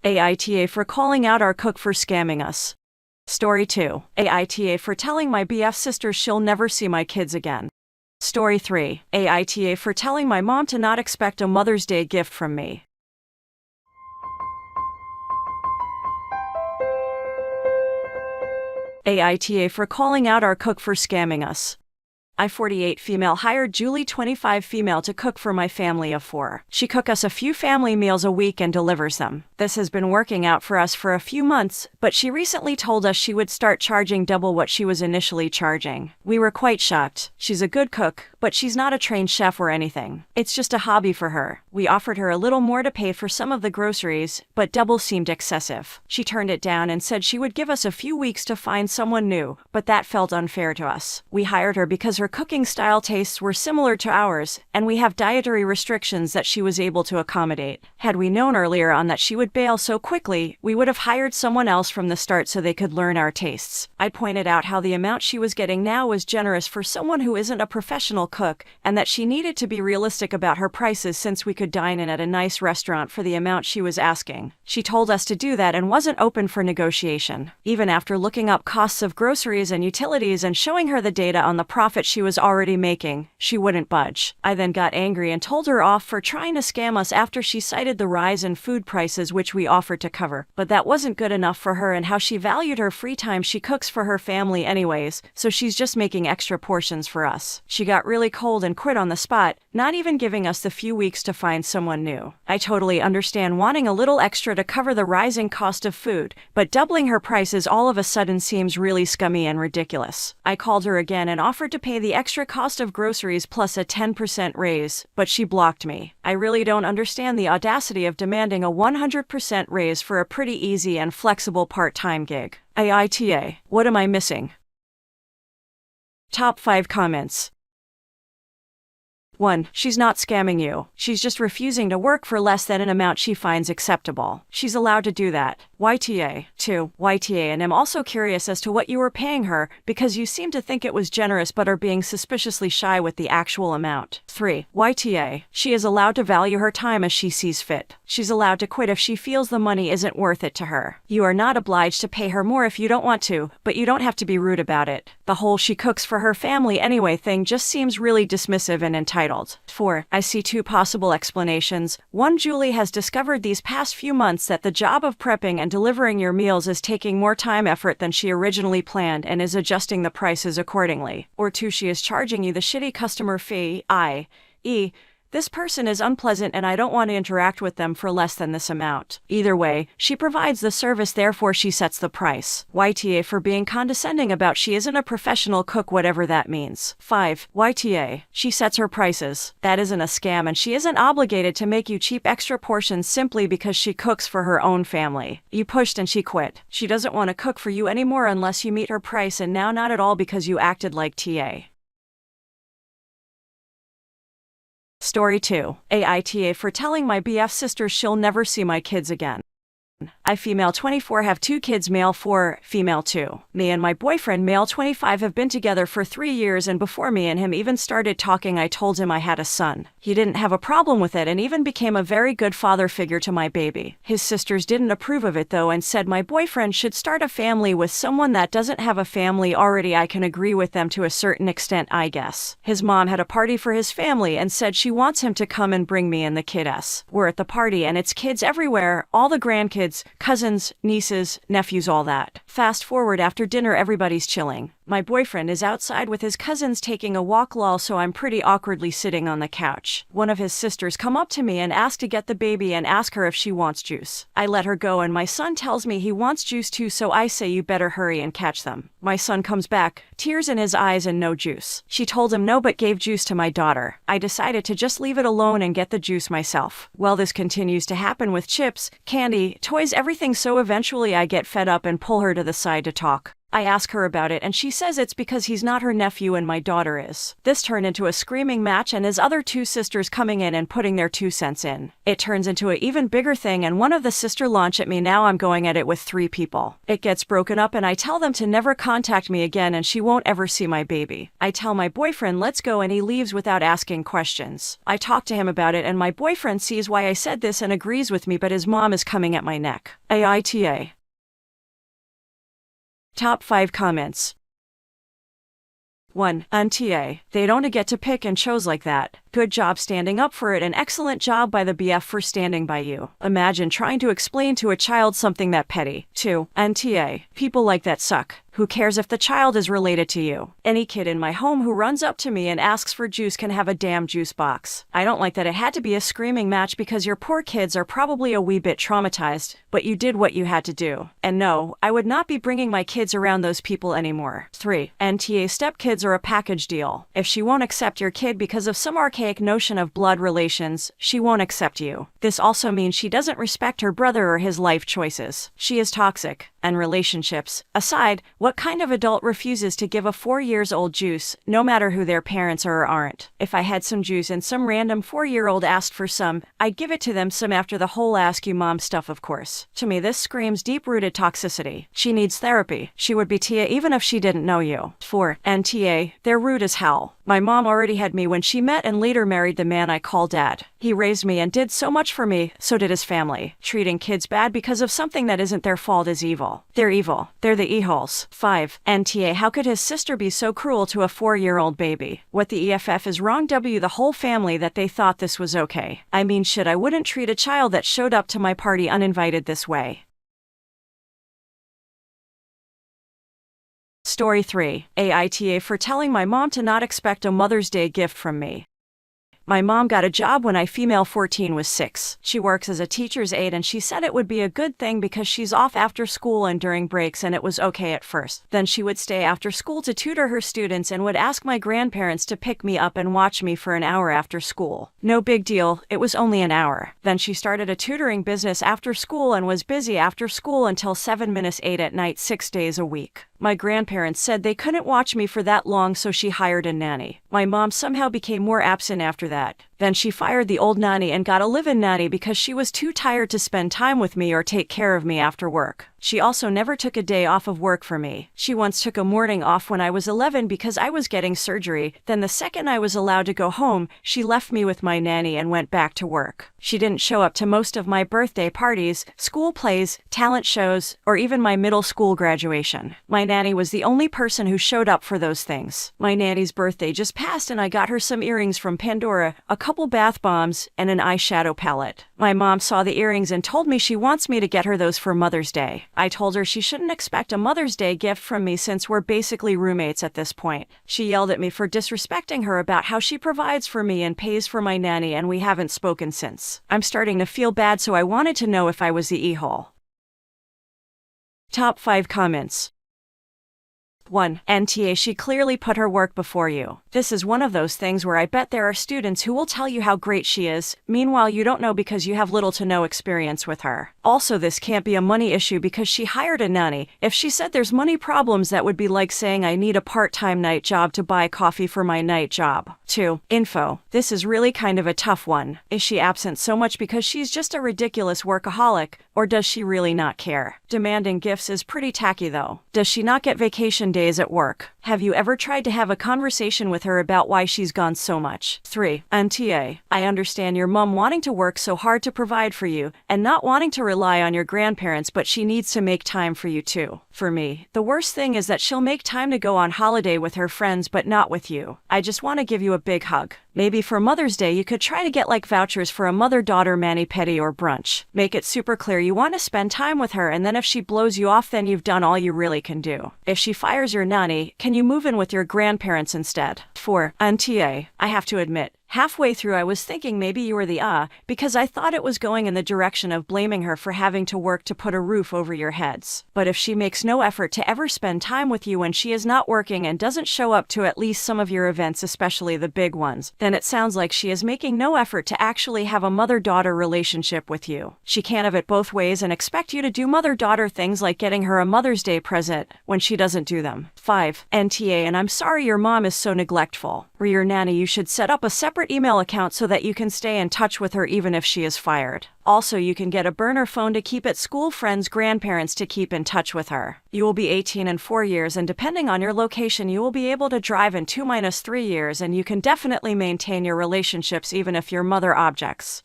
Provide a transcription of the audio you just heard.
AITA for calling out our cook for scamming us. Story 2. AITA for telling my BF sister she'll never see my kids again. Story 3. AITA for telling my mom to not expect a Mother's Day gift from me. AITA for calling out our cook for scamming us. I, 48 female, hired Julie, 25 female, to cook for my family of 4. She cooks us a few family meals a week and delivers them. This has been working out for us for a few months, but she recently told us she would start charging double what she was initially charging. We were quite shocked. She's a good cook, but she's not a trained chef or anything. It's just a hobby for her. We offered her a little more to pay for some of the groceries, but double seemed excessive. She turned it down and said she would give us a few weeks to find someone new, but that felt unfair to us. We hired her because her cooking style tastes were similar to ours, and we have dietary restrictions that she was able to accommodate. Had we known earlier on that she would bail so quickly, we would have hired someone else from the start so they could learn our tastes. I pointed out how the amount she was getting now was generous for someone who isn't a professional cook, and that she needed to be realistic about her prices since we could dine in at a nice restaurant for the amount she was asking. She told us to do that and wasn't open for negotiation. Even after looking up costs of groceries and utilities and showing her the data on the profit she was already making, she wouldn't budge. I then got angry and told her off for trying to scam us after she cited the rise in food prices which we offered to cover. But that wasn't good enough for her and how she valued her free time. She cooks for her family anyways, so she's just making extra portions for us. She got really cold and quit on the spot, not even giving us the few weeks to find someone new. I totally understand wanting a little extra to cover the rising cost of food, but doubling her prices all of a sudden seems really scummy and ridiculous. I called her again and offered to pay the extra cost of groceries plus a 10% raise, but she blocked me. I really don't understand the audacity of demanding a 100% raise for a pretty easy and flexible part-time gig. AITA, what am I missing? Top 5 comments. 1. She's not scamming you. She's just refusing to work for less than an amount she finds acceptable. She's allowed to do that. YTA. 2. YTA, and I'm also curious as to what you were paying her, because you seem to think it was generous but are being suspiciously shy with the actual amount. 3. YTA. She is allowed to value her time as she sees fit. She's allowed to quit if she feels the money isn't worth it to her. You are not obliged to pay her more if you don't want to, but you don't have to be rude about it. The whole she cooks for her family anyway thing just seems really dismissive and entitled. 4. I see 2 possible explanations. 1. Julie has discovered these past few months that the job of prepping and delivering your meals is taking more time effort than she originally planned and is adjusting the prices accordingly. Or 2. She is charging you the shitty customer fee, i.e., this person is unpleasant and I don't want to interact with them for less than this amount. Either way, she provides the service, therefore she sets the price. YTA for being condescending about she isn't a professional cook, whatever that means. 5. YTA. She sets her prices. That isn't a scam and she isn't obligated to make you cheap extra portions simply because she cooks for her own family. You pushed and she quit. She doesn't want to cook for you anymore unless you meet her price, and now not at all because you acted like TA. Story 2. AITA for telling my BF sister she'll never see my kids again. I, female 24, have 2 kids, male 4, female 2. Me and my boyfriend, male 25, have been together for 3 years, and before me and him even started talking, I told him I had a son. He didn't have a problem with it and even became a very good father figure to my baby. His sisters didn't approve of it though and said my boyfriend should start a family with someone that doesn't have a family already. I can agree with them to a certain extent, I guess. His mom had a party for his family and said she wants him to come and bring me and the kiddos. We're at the party and it's kids everywhere, all the grandkids, cousins, nieces, nephews, all that. Fast forward, after dinner everybody's chilling. My boyfriend is outside with his cousins taking a walk, lol, so I'm pretty awkwardly sitting on the couch. One of his sisters come up to me and ask to get the baby and ask her if she wants juice. I let her go and my son tells me he wants juice too, so I say you better hurry and catch them. My son comes back, tears in his eyes and no juice. She told him no but gave juice to my daughter. I decided to just leave it alone and get the juice myself. Well, this continues to happen with chips, candy, toys, everything, so eventually I get fed up and pull her to the side to talk. I ask her about it and she says it's because he's not her nephew and my daughter is. This turned into a screaming match and his other two sisters coming in and putting their 2 cents in. It turns into an even bigger thing and one of the sister launch at me. Now I'm going at it with 3 people. It gets broken up and I tell them to never contact me again and she won't ever see my baby. I tell my boyfriend let's go and he leaves without asking questions. I talk to him about it and my boyfriend sees why I said this and agrees with me, but his mom is coming at my neck. AITA. Top 5 comments. 1. NTA. They don't get to pick and chose like that. Good job standing up for it and excellent job by the BF for standing by you. Imagine trying to explain to a child something that petty. 2. NTA. People like that suck. Who cares if the child is related to you? Any kid in my home who runs up to me and asks for juice can have a damn juice box. I don't like that it had to be a screaming match because your poor kids are probably a wee bit traumatized, but you did what you had to do. And no, I would not be bringing my kids around those people anymore. 3. NTA. Stepkids are a package deal. If she won't accept your kid because of some archaic notion of blood relations, she won't accept you. This also means she doesn't respect her brother or his life choices. She is toxic. And relationships aside, what kind of adult refuses to give a 4-year-old juice, no matter who their parents are or aren't? If I had some juice and some random 4-year-old asked for some, I'd give it to them some after the whole ask you mom stuff, of course. To me, this screams deep-rooted toxicity. She needs therapy. She would be Tia even if she didn't know you. 4. NTA. They're rude as hell. My mom already had me when she met and later married the man I call dad. He raised me and did so much for me, so did his family. Treating kids bad because of something that isn't their fault is evil. They're evil. They're the e-holes. 5. NTA. How could his sister be so cruel to a 4-year-old baby? What the EFF is wrong the whole family that they thought this was okay. I mean shit, I wouldn't treat a child that showed up to my party uninvited this way. Story 3. AITA. For telling my mom to not expect a Mother's Day gift from me. My mom got a job when I female 14 was 6. She works as a teacher's aide and she said it would be a good thing because she's off after school and during breaks, and it was okay at first. Then she would stay after school to tutor her students and would ask my grandparents to pick me up and watch me for an hour after school. No big deal, it was only an hour. Then she started a tutoring business after school and was busy after school until 7-8 at night 6 days a week. My grandparents said they couldn't watch me for that long, so she hired a nanny. My mom somehow became more absent after that. Then she fired the old nanny and got a live-in nanny because she was too tired to spend time with me or take care of me after work. She also never took a day off of work for me. She once took a morning off when I was 11 because I was getting surgery. Then the second I was allowed to go home, she left me with my nanny and went back to work. She didn't show up to most of my birthday parties, school plays, talent shows, or even my middle school graduation. My nanny was the only person who showed up for those things. My nanny's birthday just passed and I got her some earrings from Pandora, a couple bath bombs, and an eyeshadow palette. My mom saw the earrings and told me she wants me to get her those for Mother's Day. I told her she shouldn't expect a Mother's Day gift from me since we're basically roommates at this point. She yelled at me for disrespecting her about how she provides for me and pays for my nanny, and we haven't spoken since. I'm starting to feel bad, so I wanted to know if I was the e-hole. Top 5 comments. 1. NTA. She clearly put her work before you. This is one of those things where I bet there are students who will tell you how great she is, meanwhile you don't know because you have little to no experience with her. Also, this can't be a money issue because she hired a nanny. If she said there's money problems, that would be like saying I need a part-time night job to buy coffee for my night job. 2. Info. This is really kind of a tough one. Is she absent so much because she's just a ridiculous workaholic, or does she really not care? Demanding gifts is pretty tacky though. Does she not get vacation days at work? Have you ever tried to have a conversation with her about why she's gone so much? 3. NTA. I understand your mom wanting to work so hard to provide for you and not wanting to rely on your grandparents, but she needs to make time for you too. For me, the worst thing is that she'll make time to go on holiday with her friends but not with you. I just want to give you a big hug. Maybe for Mother's Day you could try to get like vouchers for a mother-daughter mani-pedi or brunch. Make it super clear you want to spend time with her, and then if she blows you off, then you've done all you really can do. If she fires your nanny, can you move in with your grandparents instead? 4. NTA. I have to admit, Halfway through I was thinking maybe you were the because I thought it was going in the direction of blaming her for having to work to put a roof over your heads. But if she makes no effort to ever spend time with you when she is not working and doesn't show up to at least some of your events, especially the big ones, then it sounds like she is making no effort to actually have a mother-daughter relationship with you. She can't have it both ways and expect you to do mother-daughter things like getting her a Mother's Day present when she doesn't do them. 5. NTA, and I'm sorry your mom is so neglectful. For your nanny, you should set up a separate email account so that you can stay in touch with her even if she is fired. Also, you can get a burner phone to keep at school, friends, grandparents to keep in touch with her. You will be 18 in 4 years, and depending on your location, you will be able to drive in 2-3 years, and you can definitely maintain your relationships even if your mother objects.